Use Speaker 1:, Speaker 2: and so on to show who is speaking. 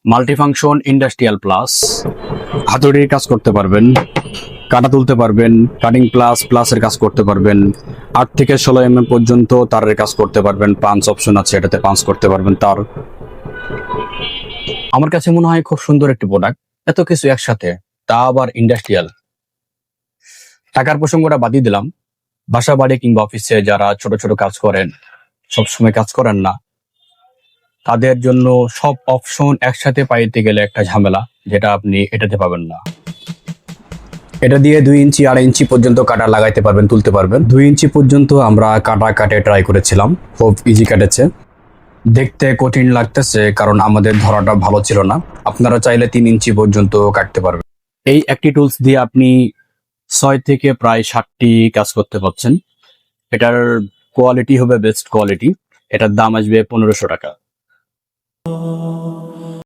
Speaker 1: Multifunction industrial plus, হাতুড়ির কাজ করতে পারবেন, কাটা তুলতে পারবেন, কাটিং প্লাসের কাজ করতে পারবেন, 8 থেকে 16 পর্যন্ত তারের কাজ করতে পারবেন, পাঞ্চ অপশন আছে, এটাতে পাঞ্চ করতে পারবেন তার। আমার কাছে মনে হয় খুব সুন্দর একটি প্রোডাক্ট, এত কিছু একসাথে, তা আবার ইন্ডাস্ট্রিয়াল। টাকার প্রসঙ্গটা বাদই দিলাম, বাসা বাড়ি কিংবা অফিসে যারা ছোট ছোট কাজ করেন, সবসময় কাজ করেন না, তাদের জন্য সব অপশন একসাথে পাইতে গেলে একটা ঝামেলা, যেটা আপনি এটাতে পাবেন না। এটা দিয়ে 2 ইঞ্চি 2.5 ইঞ্চি পর্যন্ত কাটা লাগাইতে পারবেন, তুলতে পারবেন। 2 ইঞ্চি পর্যন্ত আমরা কাটা কাটে ট্রাই করেছিলাম, খুব ইজি কাটেছে। দেখতে কঠিন লাগতেছে কারণ আমাদের ধরাটা ভালো ছিল না। আপনারা চাইলে 3 ইঞ্চি পর্যন্ত কাটতে পারবেন। এই একটি টুলস দিয়ে আপনি 6 থেকে প্রায় 60টি কাজ করতে পারছেন। এটার কোয়ালিটি হবে বেস্ট কোয়ালিটি। এটার দাম আসবে 1500 টাকা।